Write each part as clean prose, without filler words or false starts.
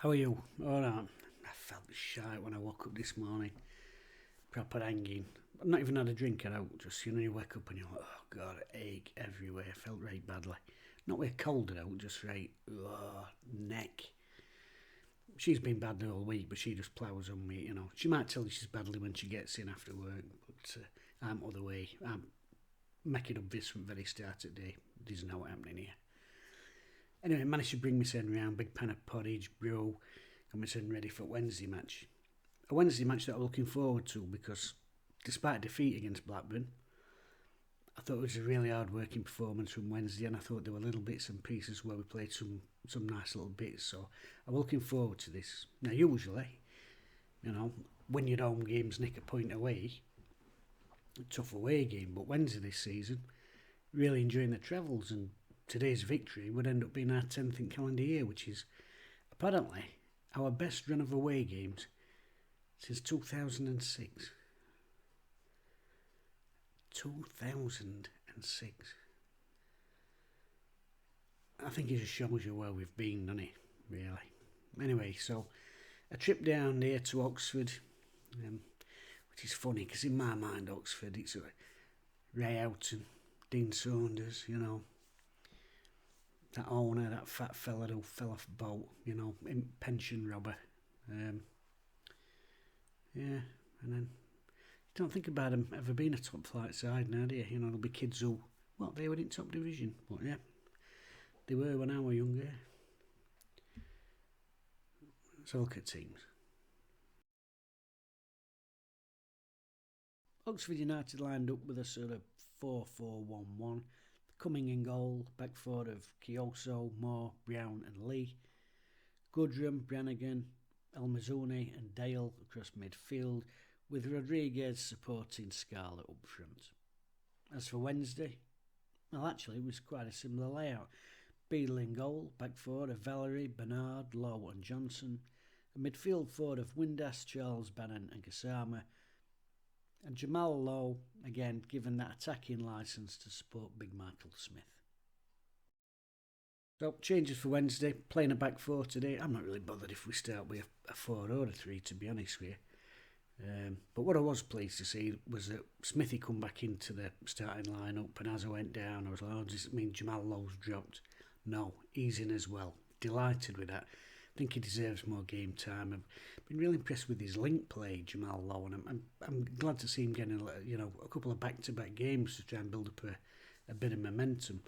How are you? All right. I felt shy when I woke up this morning. Proper hanging. I've not even had a drink out. Just, you wake up and you're like, oh God, ache everywhere. I felt right badly. Not with a cold out, just right, neck. She's been bad the whole week, but she just plows on me. She might tell you she's badly when she gets in after work, but I'm other way. I'm making up this from the very start of the day. There's no happening here. Anyway, managed to bring my son round, big pan of porridge, brew, got my son ready for Wednesday match. A Wednesday match that I'm looking forward to because despite defeat against Blackburn, I thought it was a really hard working performance from Wednesday, and I thought there were little bits and pieces where we played some nice little bits, so I'm looking forward to this. Now usually, win your home games, nick a point away, a tough away game, but Wednesday this season, really enjoying the travels, and today's victory would end up being our 10th in calendar year, which is apparently our best run of away games since 2006. 2006. I think it just shows you where we've been, doesn't it? Really. Anyway, so a trip down there to Oxford, which is funny because in my mind, Oxford, it's Ray Houghton, Dean Saunders, that owner, that fat fella who fell off a boat, pension robber. Yeah, and then don't think about them ever being a top flight side now, do you? There'll be kids who, they were in top division, but yeah, they were when I was younger. So look at teams. Oxford United lined up with a sort of 4-4-1-1. Coming in goal, back four of Kioso, Moore, Brown and Lee. Goodrum, Brannigan, El-Mazouni and Dale across midfield, with Rodriguez supporting Scarlett up front. As for Wednesday, actually it was quite a similar layout. Beadle in goal, back four of Valerie, Bernard, Lowe and Johnson. A midfield four of Windass, Charles, Bannon and Gassama. And Jamal Lowe, again, given that attacking licence to support Big Michael Smith. So, changes for Wednesday, playing a back four today. I'm not really bothered if we start with a 4 or a 3, to be honest with you. But what I was pleased to see was that Smithy come back into the starting lineup, and as I went down, I was like, does it mean Jamal Lowe's dropped? No, he's in as well. Delighted with that. I think he deserves more game time. I've been really impressed with his link play, Jamal Lowe, and I'm glad to see him getting a couple of back-to-back games to try and build up a bit of momentum.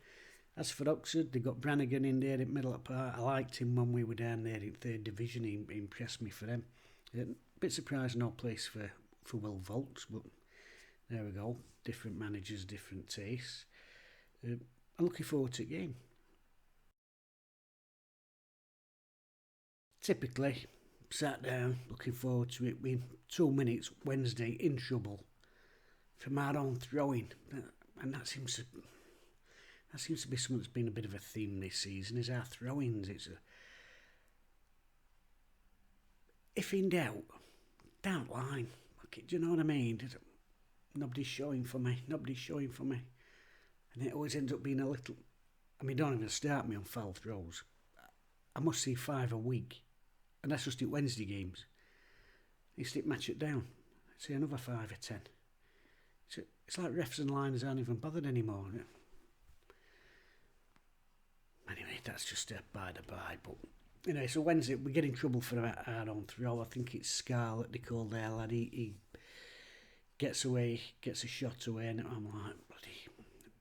As for Oxford, they got Brannigan in there in middle of the park. I liked him when we were down there in 3rd Division. He impressed me for them. A bit surprised no place for Will Volks, but there we go. Different managers, different tastes. I'm looking forward to the game. Typically, sat down, looking forward to it. With 2 minutes Wednesday in trouble from our own throwing, and that seems to be something that's been a bit of a theme this season. Is our throw-ins. If in doubt, down line. Okay, do you know what I mean? Nobody's showing for me. And it always ends up being a little. Don't even start me on foul throws. I must see 5 a week. And that's just at Wednesday games. You stick match it down. See another 5 or 10. It's like refs and liners aren't even bothered anymore. Anyway, that's just by the by. But so Wednesday we get in trouble for our own throw. I think it's Scarlett, they call their lad. He gets away, gets a shot away, and I'm like, bloody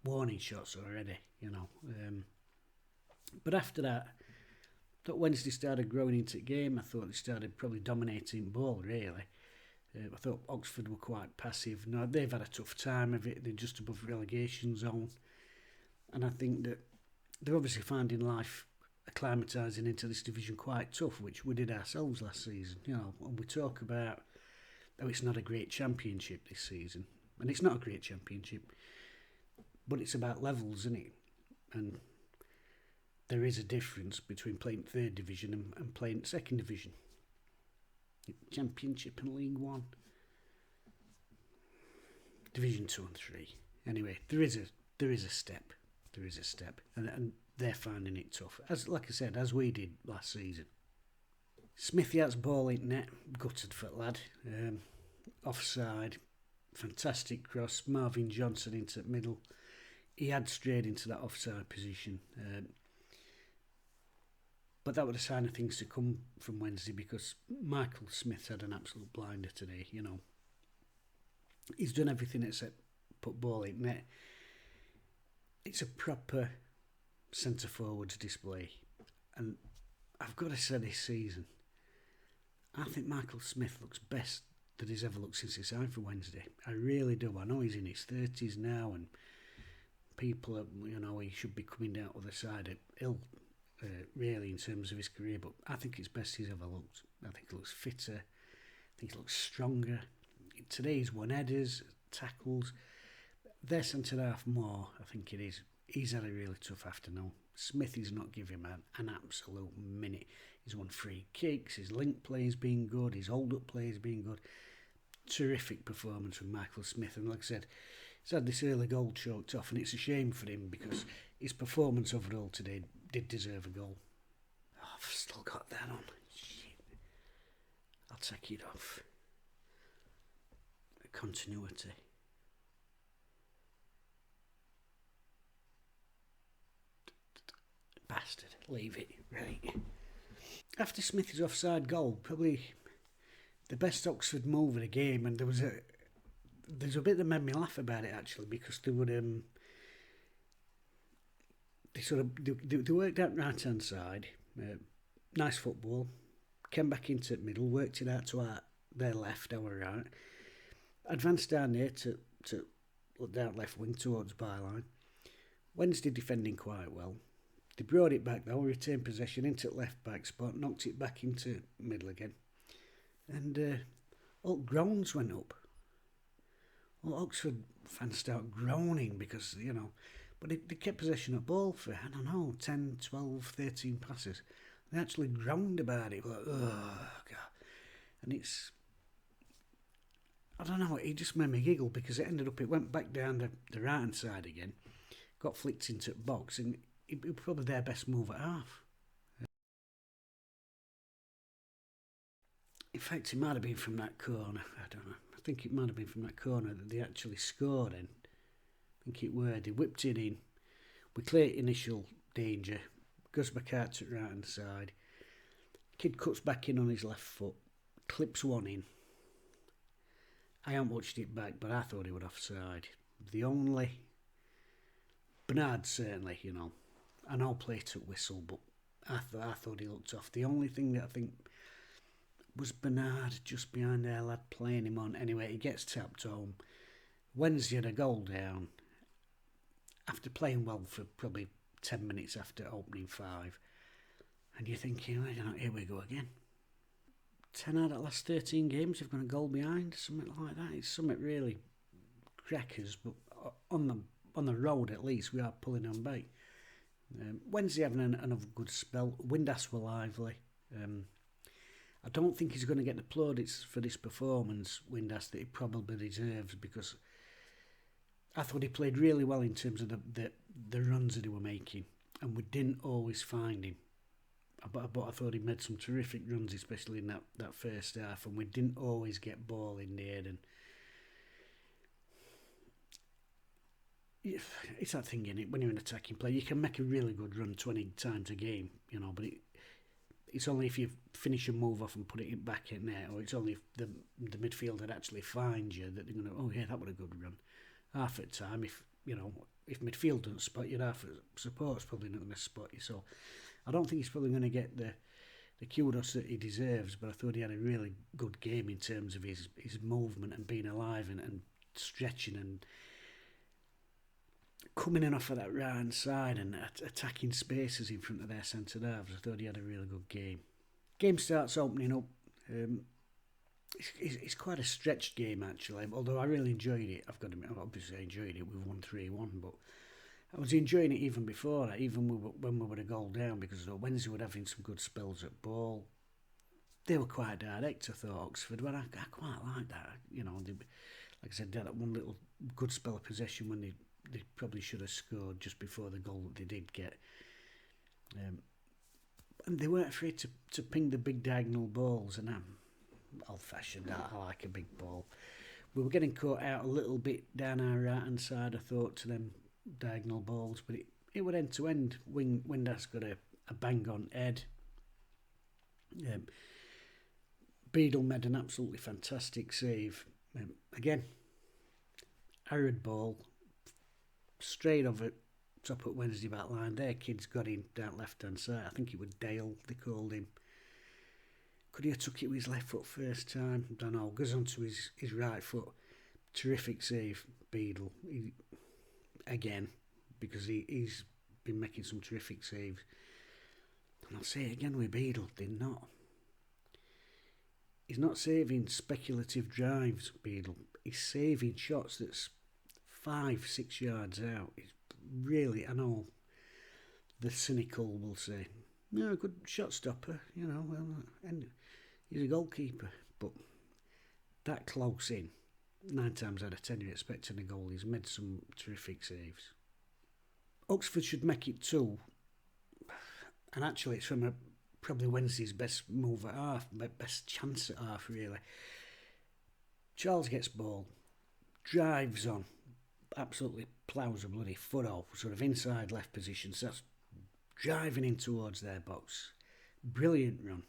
warning shots already, But after that, I thought Wednesday started growing into the game. I thought they started probably dominating ball, really. I thought Oxford were quite passive. No, they've had a tough time of it. They're just above relegation zone. And I think that they're obviously finding life acclimatising into this division quite tough, which we did ourselves last season. When we talk about, it's not a great championship this season. And it's not a great championship. But it's about levels, isn't it? And there is a difference between playing 3rd Division and playing 2nd Division. Championship and League One. Division 2 and 3. Anyway, there is a step. And they're finding it tough. Like I said, as we did last season. Smithy has ball in net, gutted for the lad. Offside, fantastic cross. Marvin Johnson into the middle. He had strayed into that offside position. But that was a sign of things to come from Wednesday, because Michael Smith had an absolute blinder today, you know. He's done everything except put ball in net. It's a proper centre forwards display. And I've got to say, this season, I think Michael Smith looks best that he's ever looked since he signed for Wednesday. I really do. I know he's in his 30s now, and people are, you know, he should be coming down the other side ill, really, in terms of his career. But I think it's best he's ever looked. I think he looks fitter. I think he looks stronger. Today he's won headers, tackles. Their centre half more, I think it is. He's had a really tough afternoon. Smith is not giving him an absolute minute. He's won free kicks, his link play has been good, his hold-up play has been good. Terrific performance from Michael Smith, and like I said, he's had this early goal choked off, and it's a shame for him because his performance overall today did deserve a goal. Oh, I've still got that on. Shit. I'll take it off. Continuity. Bastard. Leave it. Right. After Smithy's offside goal, probably the best Oxford move of the game, and there's a bit that made me laugh about it actually, because they worked out right hand side, nice football, came back into the middle, worked it out to their left, our right, advanced down there to down left wing towards byline. Wednesday defending quite well. They brought it back though, retained possession into the left back spot, knocked it back into middle again. And all groans went up. Well, Oxford fans start groaning because, you know, but they kept possession of ball for, I don't know, 10, 12, 13 passes. They actually groaned about it, like, oh, God. And it's, I don't know, it just made me giggle because it went back down the right-hand side again, got flicked into the box, and it was probably their best move at half. In fact, it might have been from that corner. I don't know. I think it might have been from that corner that they actually scored in. I think it were. They whipped it in. We clear initial danger. Goes back out to the right hand side. Kid cuts back in on his left foot. Clips one in. I haven't watched it back, but I thought he was offside. The only... Bernard certainly, you know. I know play took whistle, but I thought he looked off. The only thing that I think was Bernard just behind their lad playing him on. Anyway, he gets tapped home. Wednesday had a goal down after playing well for probably 10 minutes after opening 5. And you're thinking, oh, here we go again. 10 out of the last 13 games have gone a goal behind, something like that. It's something really crackers, but on the road at least we are pulling on back. Wednesday having another good spell. Windass were lively. I don't think he's going to get the plaudits for this performance, Windass, that he probably deserves, because I thought he played really well in terms of the runs that he were making, and we didn't always find him. But I thought he made some terrific runs, especially in that first half, and we didn't always get ball in the air. And it's that thing, innit? When you're an attacking player, you can make a really good run 20 times a game, you know, but it's only if you finish a move off and put it back in there, or it's only if the midfielder actually finds you that they're going to, oh yeah, that was a good run. Half at time, if midfield doesn't spot you, half support's probably not going to spot you. So I don't think he's probably going to get the kudos that he deserves, but I thought he had a really good game in terms of his movement and being alive and stretching and coming in off of that right hand side and attacking spaces in front of their centre halves. I thought he had a really good game. Game starts opening up. It's quite a stretched game actually, although I really enjoyed it. I've got to admit, obviously I enjoyed it. We've won 3-1, but I was enjoying it even before that, even when we were a goal down, because Wednesday were having some good spells at ball. They were quite direct, I thought, Oxford, but I quite like that. You know, like I said, they had that one little good spell of possession when they probably should have scored just before the goal that they did get. And they weren't afraid to ping the big diagonal balls, and I'm old-fashioned. I like a big ball. We were getting caught out a little bit down our right-hand side, I thought, to them diagonal balls, but it would end-to-end. Windass got a bang-on head. Beadle made an absolutely fantastic save. Again, arid ball, straight over top at Wednesday back line. Their kids got in down left-hand side. I think it was Dale, they called him. Could he have took it with his left foot first time? I don't know. Goes onto his right foot. Terrific save, Beadle. Again, because he's been making some terrific saves. And I'll say it again with Beadle, he's not saving speculative drives, Beadle. He's saving shots that's 5-6 yards out. He's really, I know the cynical will say, no, good shot stopper, and he's a goalkeeper. But that close in, 9 times out of 10 you're expecting a goal. He's made some terrific saves. Oxford should make it 2. And actually it's from probably Wednesday's best move at half, best chance at half, really. Charles gets ball, drives on, absolutely ploughs a bloody foot off, sort of inside left position, so that's driving in towards their box. Brilliant run.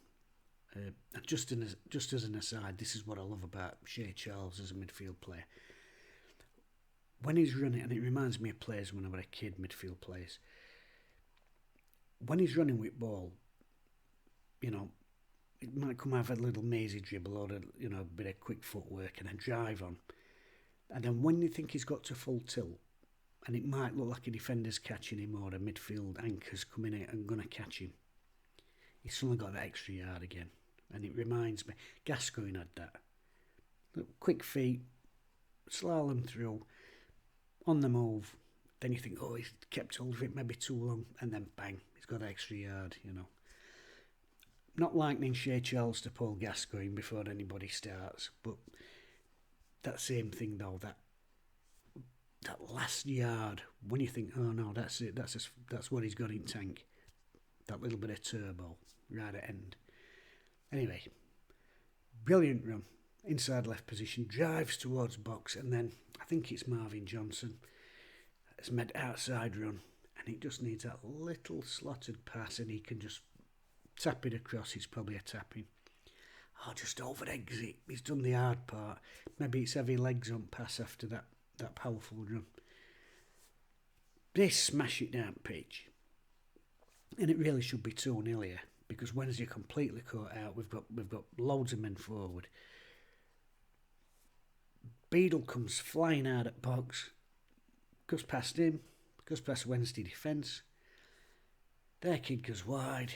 Just as an aside, this is what I love about Shea Charles as a midfield player. When he's running, and it reminds me of players when I was a kid, midfield players. When he's running with ball, it might come out of a little mazy dribble or a bit of quick footwork and a drive on. And then when you think he's got to full tilt, and it might look like a defender's catching him or a midfield anchor's coming in and going to catch him, he's suddenly got that extra yard again. And it reminds me, Gascoigne had that. Quick feet, slalom through, on the move. Then you think, oh, he's kept hold of it maybe too long, and then bang, he's got an extra yard, Not likening Shea Charles to Paul Gascoigne before anybody starts, but that same thing though, that last yard, when you think, oh no, that's it, that's what he's got in tank, that little bit of turbo right at end. Anyway, brilliant run, inside left position, drives towards box, and then I think it's Marvin Johnson has made outside run, and he just needs that little slotted pass, and he can just tap it across. It's probably a tapping. Oh, just over exit. He's done the hard part. Maybe it's heavy legs on pass after that powerful run. They smash it down pitch, and it really should be 2-0 here, because Wednesday completely caught out. We've got loads of men forward. Beadle comes flying out at box, goes past him, goes past Wednesday defence. Their kid goes wide.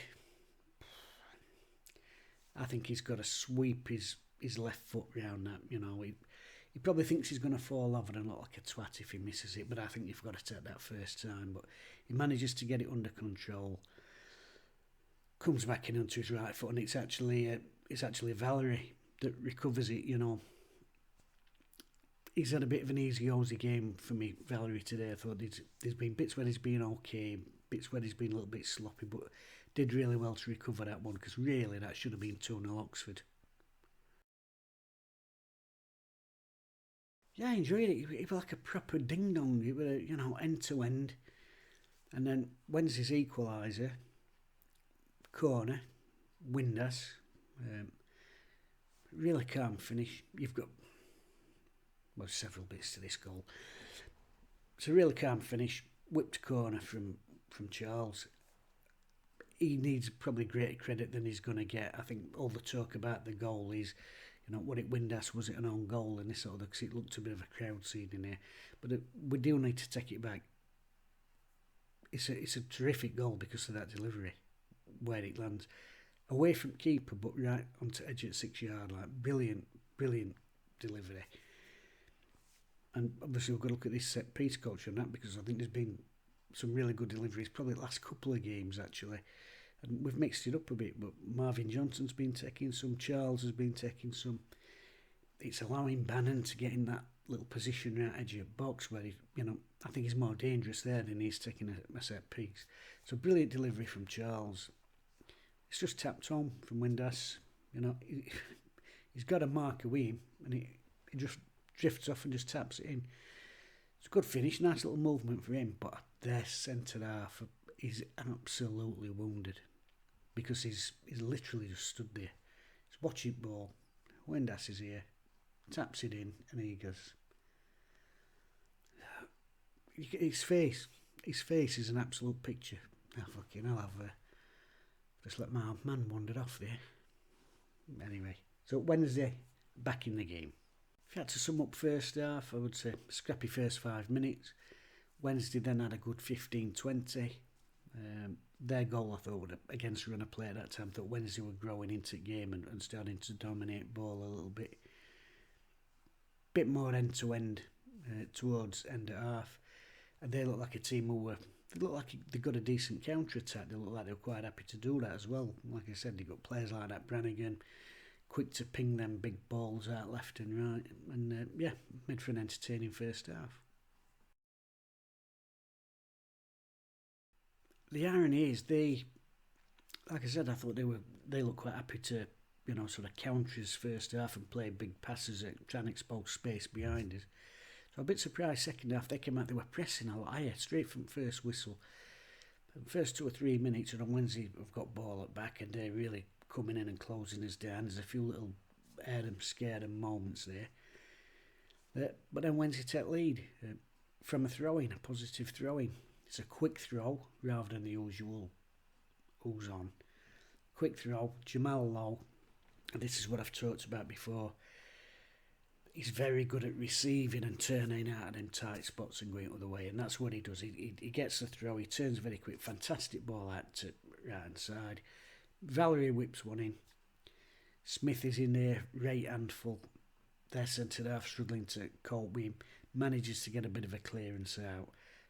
I think he's got to sweep his left foot round that. He probably thinks he's going to fall over and look like a twat if he misses it, but I think you've got to take that first time. But he manages to get it under control. Comes back in onto his right foot, and it's actually Valerie that recovers it. He's had a bit of an easy game for me, Valerie, today. I thought there's been bits where he's been okay, bits where he's been a little bit sloppy, but did really well to recover that one, because really that should have been 2-0 Oxford. Yeah, I enjoyed it. It was like a proper ding-dong. It was, end-to-end. And then Wednesday's equaliser, corner, Windass. Really calm finish. You've got several bits to this goal. It's a really calm finish. Whipped corner from Charles. He needs probably greater credit than he's going to get. I think all the talk about the goal is, what it Windass, was it an own goal and this sort of, because it looked a bit of a crowd scene in here. But we do need to take it back. It's a terrific goal because of that delivery, where it lands. Away from keeper, but right onto edge at 6 yard line. Brilliant delivery. And obviously we've got to look at this set piece coach on that, because I think there's been some really good deliveries, probably the last couple of games actually. And we've mixed it up a bit, but Marvin Johnson's been taking some, Charles has been taking some. It's allowing Bannon to get in that little position right edge of box where I think he's more dangerous there than he's taking a set piece. So brilliant delivery from Charles. It's just tapped home from Windass. You know, he's got a marker with him, and he just drifts off and just taps it in. It's a good finish, nice little movement for him, but their centre half is absolutely wounded because he's literally just stood there. He's watching ball. Windass is here, taps it in, and he goes. His face is an absolute picture. I'll have just let my man wander off there. Anyway, so Wednesday, back in the game. If you had to sum up first half, I would say scrappy first 5 minutes. Wednesday then had a good 15-20. Their goal, I thought, against run of play at that time, thought Wednesday were growing into the game and starting to dominate ball a little bit. Bit more end-to-end towards end of half. And they look like a team they look like they got a decent counter-attack. They look like they were quite happy to do that as well. Like I said, they got players like that, Brannigan, quick to ping them big balls out left and right. And made for an entertaining first half. The irony is like I said, I thought they looked quite happy to, sort of counter his first half and play big passes at trying to expose space behind us. So I'm a bit surprised second half they came out, they were pressing a lot higher, straight from first whistle. The first 2 or 3 minutes, and on Wednesday we've got ball at back and they're really coming in and closing us down. There's a few little scared moments there. But then Wednesday take lead from a throw-in, a positive throw-in. It's a quick throw rather than the usual who's on. Quick throw, Jamal Lowe, and this is what I've talked about before. He's very good at receiving and turning out of them tight spots and going the other way, and that's what he does. He gets the throw, he turns very quick, fantastic ball out to right hand side. Valerie whips one in. Smith is in there, right handful. Their centre half struggling to cope with him, manages to get a bit of a clearance out.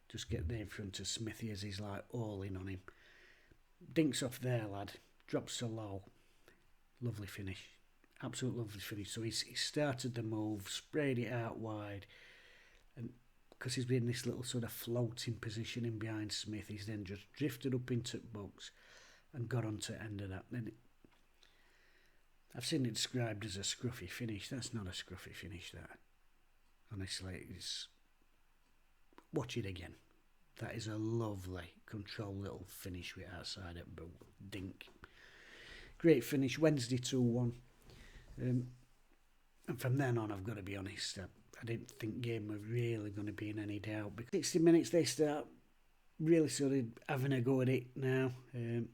Just get there in front of Smithy as he's like all in on him. Dinks off there, lad. Drops to Low. Lovely finish. Absolute lovely finish. So he started the move, sprayed it out wide, and because he's been in this little sort of floating position in behind Smith, he's then just drifted up into the box and got on to end of that. Then I've seen it described as a scruffy finish. That's not a scruffy finish, that. Honestly, watch it again. That is a lovely, controlled little finish with outside at boot. Dink. Great finish. Wednesday 2-1. And from then on, I've got to be honest, I didn't think game was really going to be in any doubt. Because 60 minutes they start really sort of having a go at it now.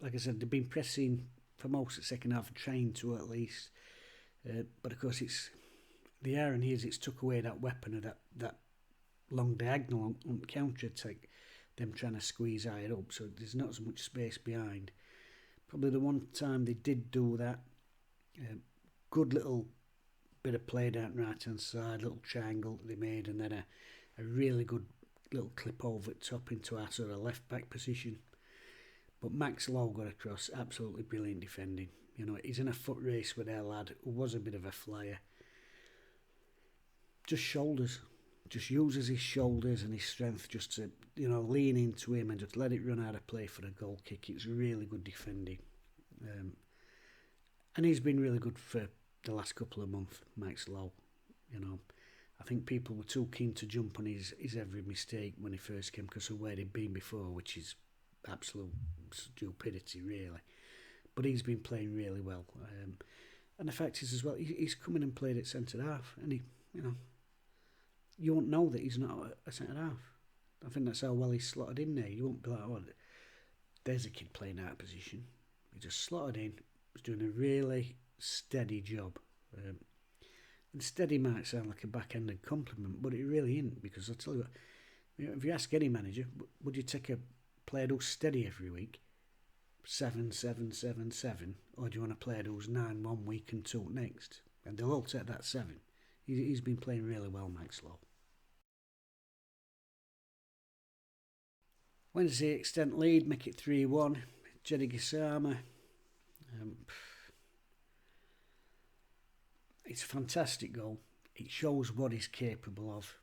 Like I said, they've been pressing for most of the second half, trying to at least. But of course, the irony is it's took away that weapon of that long diagonal on counter attack, them trying to squeeze higher up, so there's not as much space behind. Probably the one time they did do that, good little bit of play down right hand side, little triangle they made, and then a really good little clip over the top into our sort of left back position. But Max Lowe got across, absolutely brilliant defending. He's in a foot race with our lad who was a bit of a flyer. Just shoulders. Just uses his shoulders and his strength just to, lean into him and just let it run out of play for a goal kick. It's really good defending. And he's been really good for the last couple of months, Max Lowe. I think people were too keen to jump on his every mistake when he first came because of where he'd been before, which is absolute stupidity, really. But he's been playing really well. And the fact is as well, he's come in and played at centre half, and you won't know that he's not a centre half. I think that's how well he's slotted in there. You won't be like, oh, there's a kid playing out of position. He just slotted in, was doing a really steady job. And steady might sound like a back-ended compliment, but it really isn't, because I'll tell you what, if you ask any manager, would you take a player who's steady every week, 7-7-7-7, or do you want a player who's 9 1 week and 2 next? And they'll all take that 7. He's been playing really well, Max Lowe. Wednesday extent lead, make it 3-1. Jeddy Gisama. It's a fantastic goal. It shows what he's capable of.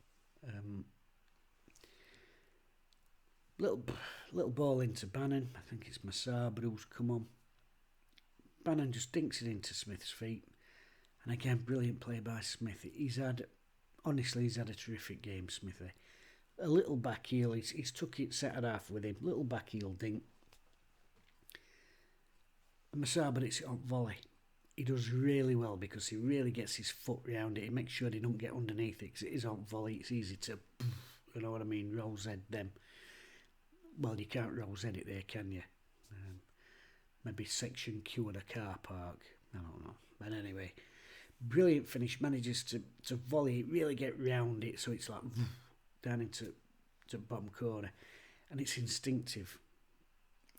Little ball into Bannon. I think it's Masaba who's come on. Bannon just dinks it into Smith's feet. And again, brilliant play by Smith. He's had a terrific game, Smithy. A little back heel, he's took it set at half with him. Little back heel dink. And Masaba hits it on volley. He does really well because he really gets his foot round it. He makes sure they don't get underneath it because it is on volley. It's easy to, you know what I mean, roll Z them. Well, you can't roll Z it there, can you? Maybe section Q at a car park. I don't know. But anyway, brilliant finish. Manages to volley it, really get round it so it's like down into bottom corner. And it's instinctive.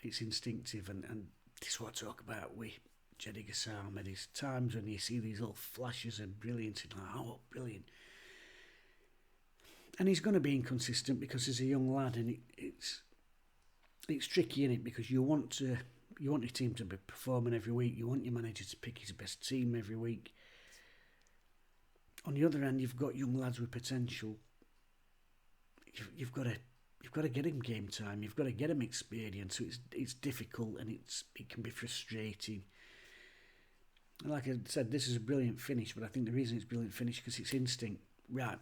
It's instinctive. And this is what I talk about with Jeddy Gassama. There's times when you see these little flashes of brilliance and like, oh, brilliant. And he's going to be inconsistent because he's a young lad, and it's tricky, isn't it? Because you want your team to be performing every week. You want your manager to pick his best team every week. On the other hand, you've got young lads with potential. You've got to get him game time. You've got to get him experience. So it's difficult, and it can be frustrating. Like I said, this is a brilliant finish, but I think the reason it's brilliant finish because it's instinct. Right,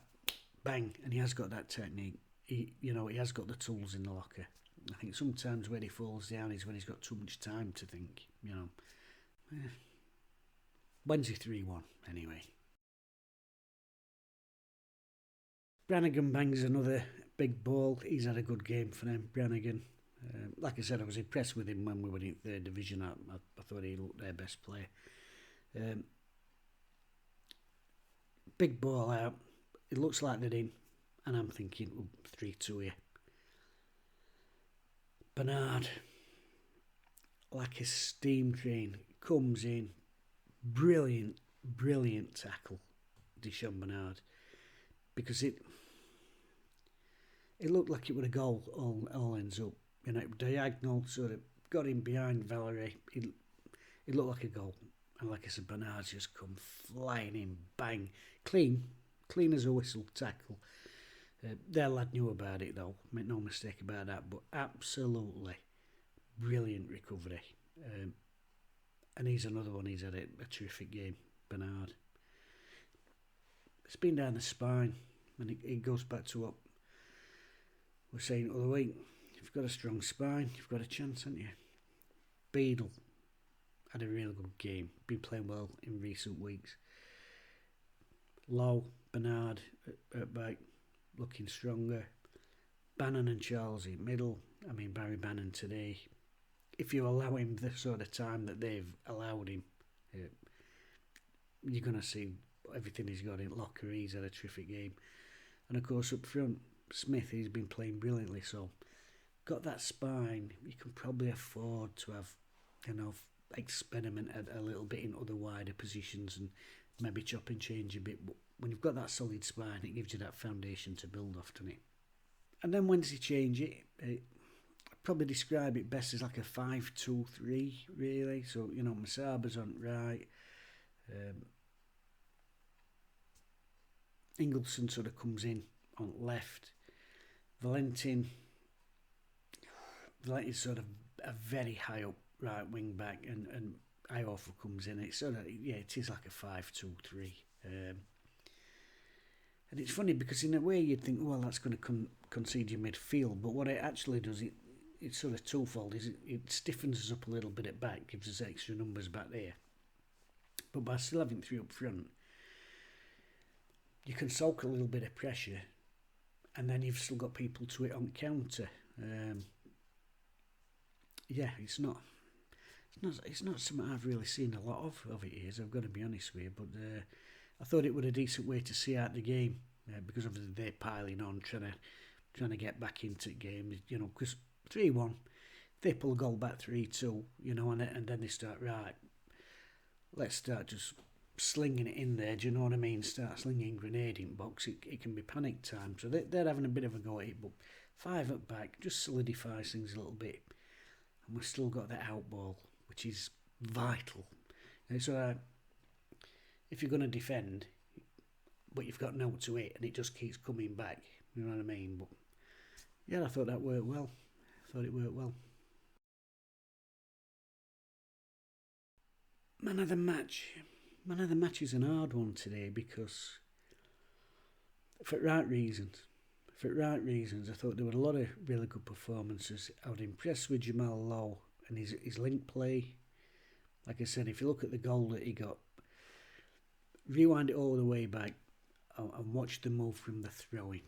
bang, and he has got that technique. He has got the tools in the locker. I think sometimes when he falls down is when he's got too much time to think. Wednesday 3-1 anyway. Brannigan bangs another big ball. He's had a good game for them, Brannigan. Like I said, I was impressed with him when we were in third division. I thought he looked their best player. Big ball out. It looks like they're in, and I'm thinking 3-2 here. Bernard, like a steam train, comes in. Brilliant tackle, Deshaun Bernard, because it looked like it would a goal. All ends up, diagonal, sort of got him behind Valerie. It looked like a goal, and like I said, Bernard just come flying in, bang, clean as a whistle tackle. Their lad knew about it though, make no mistake about that, but absolutely brilliant recovery. And he's another one, he's had a terrific game, Bernard. It's been down the spine, and it goes back to what we were saying the other week. If you've got a strong spine, you've got a chance, haven't you? Beadle had a really good game, been playing well in recent weeks. Lowe, Bernard at back, looking stronger. Bannon and Charles in middle. I mean, Barry Bannon today, if you allow him the sort of time that they've allowed him, you're going to see everything he's got in locker. He's had a terrific game. And of course up front, Smith, he's been playing brilliantly, so got that spine. You can probably afford to have, experiment a little bit in other wider positions and maybe chop and change a bit, but when you've got that solid spine, it gives you that foundation to build off, doesn't it? And then once you change it, I'd probably describe it best as like a 5-2-3, really. So, Masaba's on right. Ingleson sort of comes in on left. Valentin's sort of a very high up right wing back, and Iofa comes in. It's sort of, it is like a 5-2-3. And it's funny because in a way you'd think, well, that's going to concede your midfield, but what it actually does, it's sort of twofold. It stiffens us up a little bit at back, gives us extra numbers back there. But by still having three up front, you can soak a little bit of pressure, and then you've still got people to it on counter. It's not something I've really seen a lot of it is, I've got to be honest with you, but I thought it was a decent way to see out the game, because obviously they're piling on, trying to get back into the game, because 3-1, they pull a goal back 3-2, and then they start, right, let's start just slinging it in there, do you know what I mean, start slinging grenading box, it can be panic time, so they're having a bit of a go at it, but 5 at back just solidifies things a little bit, and we've still got that out ball, which is vital. So if you're going to defend, but you've got no to it, and it just keeps coming back, you know what I mean? But yeah, I thought that worked well. I thought it worked well. Man of the match. Man of the match is an hard one today because, for right reasons, I thought there were a lot of really good performances. I was impressed with Jamal Lowe and his link play. Like I said, if you look at the goal that he got, rewind it all the way back and watch the move from the throw-in,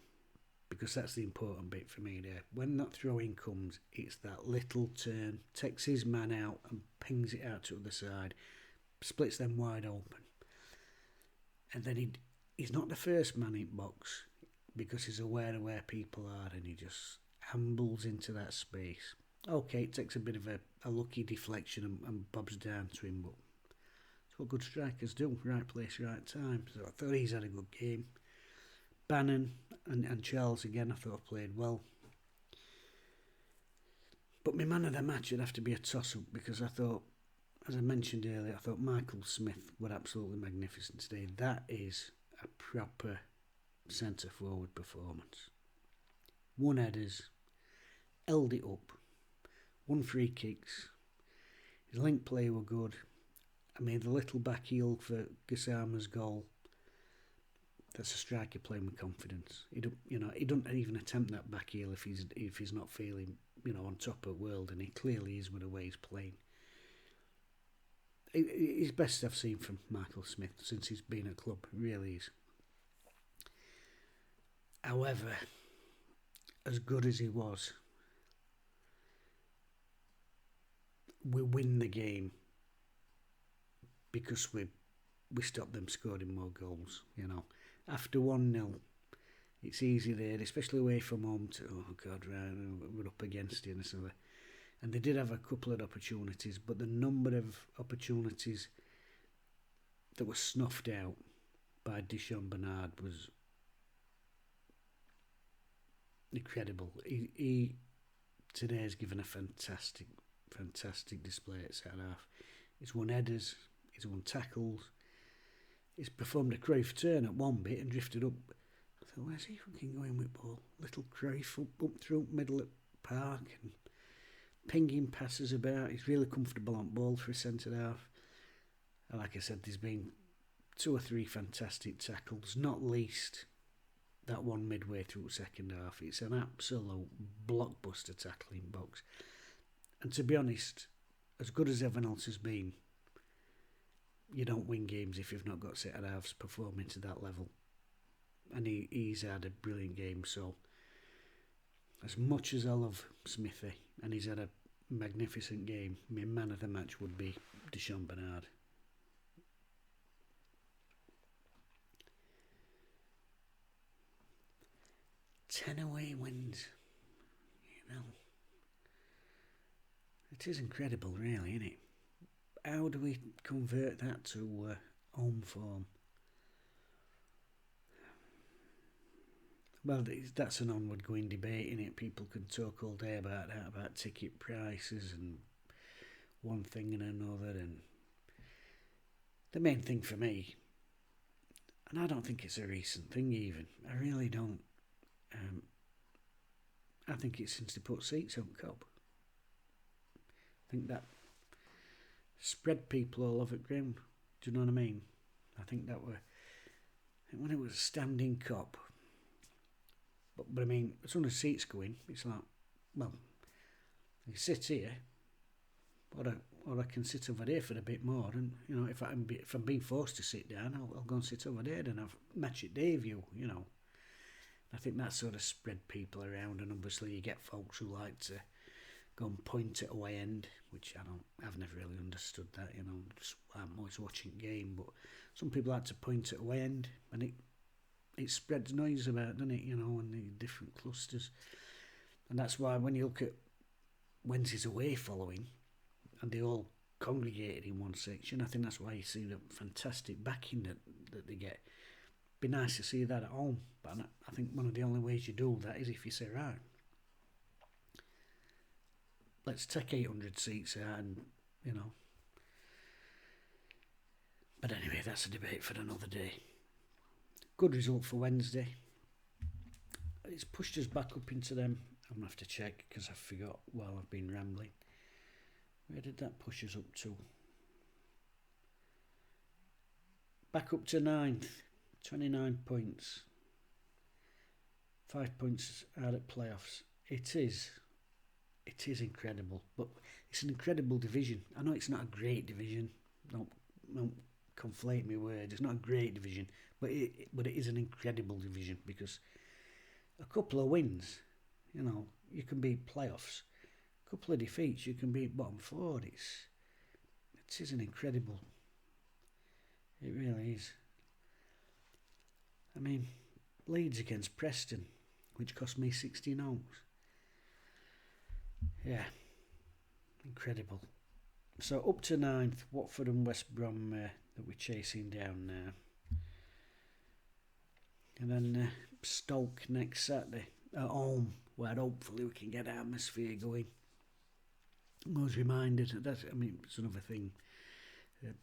because that's the important bit for me there. When that throw-in comes, it's that little turn, takes his man out and pings it out to the other side, splits them wide open. And then he's not the first man in box because he's aware of where people are and he just ambles into that space. Okay, it takes a bit of a lucky deflection and bobs down to him, but it's what good strikers do. Right place, right time. So I thought he's had a good game. Bannon and Charles again I thought played well. But my man of the match would have to be a toss-up because I thought, as I mentioned earlier, I thought Michael Smith were absolutely magnificent today. That is a proper centre-forward performance. 1 headers, held it up, 1 free kicks. His link play were good. I mean, the little back heel for Gassama's goal. That's a striker playing with confidence. He don't even attempt that back heel if he's not feeling, on top of the world, and he clearly is with the way he's playing. He's best I've seen from Michael Smith since he's been at club. It really is. However, as good as he was, we win the game because we stopped them scoring more goals. After 1-0, it's easy there, especially away from home. Oh God, right, we're up against it and so. And they did have a couple of opportunities, but the number of opportunities that were snuffed out by Dishon Bernard was incredible. He today has given a fantastic display at centre half. He's won headers, he's won tackles, he's performed a Cruyff turn at one bit and drifted up. I thought, where's he fucking going with ball? Little Cruyff up through middle at park and pinging passes about. He's really comfortable on ball for a centre half. And like I said, there's been 2 or 3 fantastic tackles, not least that one midway through the second half. It's an absolute blockbuster tackling box. And to be honest, as good as everyone else has been, you don't win games if you've not got centre halves performing to that level. And he's had a brilliant game. So as much as I love Smithy, and he's had a magnificent game, my man of the match would be Dishon Bernard. Ten away wins. It is incredible, really, isn't it? How do we convert that to home form? Well, that's an onward going debate, isn't it? People can talk all day about that, about ticket prices and one thing and another. And the main thing for me, and I don't think it's a recent thing even, I really don't. I think it's since they put seats on Cobb. I think that spread people all over the ground. Do you know what I mean? I think when it was a standing Cobb. But I mean, as soon as seats go in, it's like, well, you sit here, or I can sit over there for a bit more. And if I'm being forced to sit down, I'll go and sit over there. And I've match it day view. I think that sort of spread people around, and obviously you get folks who like to go and point at away end, which I've never really understood that. Just I'm always watching game, but some people like to point at away end, and it spreads noise about, doesn't it? And the different clusters. And that's why when you look at Wednesday's away following, and they all congregated in one section, I think that's why you see the fantastic backing that they get. Be nice to see that at home, but I think one of the only ways you do that is if you say, right, let's take 800 seats out and, But anyway, that's a debate for another day. Good result for Wednesday. It's pushed us back up into them. I'm going to have to check because I forgot while I've been rambling. Where did that push us up to? Back up to 9th, 29 points. 5 points out at playoffs. It is incredible, but it's an incredible division. I know it's not a great division. Don't conflate me words. It's not a great division, but it is an incredible division because a couple of wins, you know, you can beat playoffs. A couple of defeats, you can beat bottom four. It is an incredible. It really is. I mean, Leeds against Preston, which cost me 16 notes. Yeah, incredible. So up to 9th, Watford and West Brom that we're chasing down now. And then Stoke next Saturday at home, where hopefully we can get the atmosphere going. I was reminded, it's another thing.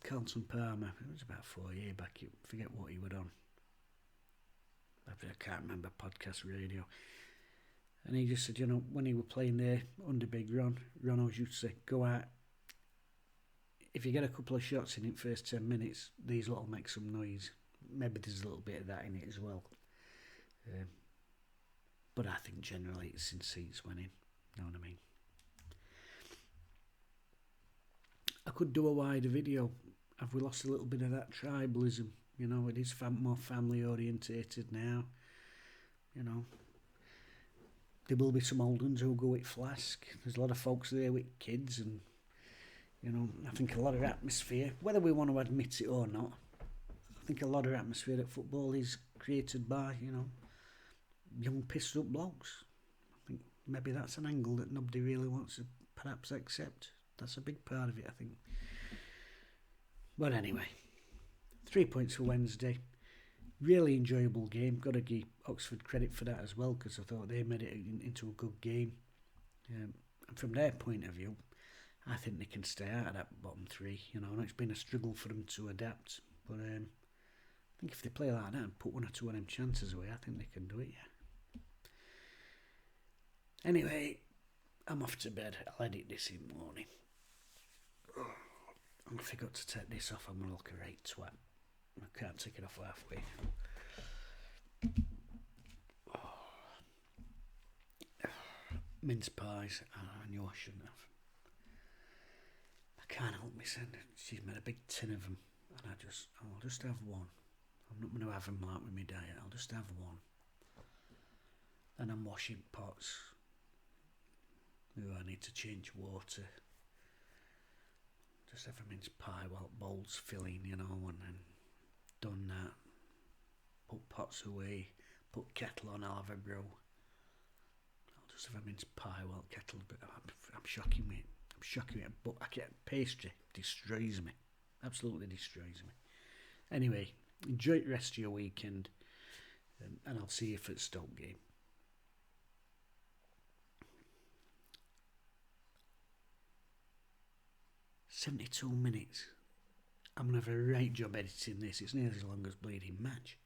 Carlton Palmer, it was about 4 years back, I forget what he was on. I can't remember, podcast radio. And he just said, you know, when he was playing there under Big Ron always used to say, go out. If you get a couple of shots in it first 10 minutes, these will make some noise. Maybe there's a little bit of that in it as well. But I think generally it's in seats winning. Know what I mean? I could do a wider video. Have we lost a little bit of that tribalism? You know, it is more family orientated now. You know, there will be some old ones who'll go with Flask. There's a lot of folks there with kids, and you know, I think a lot of atmosphere, whether we want to admit it or not, I think a lot of atmosphere at football is created by, you know, young pissed up blokes. I think maybe that's an angle that nobody really wants to perhaps accept. That's a big part of it, I think. But anyway, 3 points for Wednesday. Really enjoyable game. Got to give Oxford credit for that as well, because I thought they made it into a good game. And from their point of view, I think they can stay out of that bottom three. You know, it's been a struggle for them to adapt, but I think if they play like that and put one or two of them chances away, I think they can do it. Yeah. Anyway, I'm off to bed. I'll edit this in the morning. I forgot to take this off. I'm going to look a right twat. I can't take it off halfway. Mince pies. I knew I shouldn't have. I can't help myself. She's made a big tin of them, and I'll just have one. I'm not going to have them like with my diet. I'll just have one. Then I'm washing pots. I need to change water. Just have a mince pie while bowl's filling, you know, and then done that. Put pots away. Put kettle on. I'll have a brew. I'll just have a mince pie while kettle. But I'm shocking me. But I get pastry. Destroys me. Absolutely destroys me. Anyway, enjoy the rest of your weekend, and I'll see you for the Stoke game. "72 minutes. I'm going to have a right job editing this. It's nearly as long as bleeding match.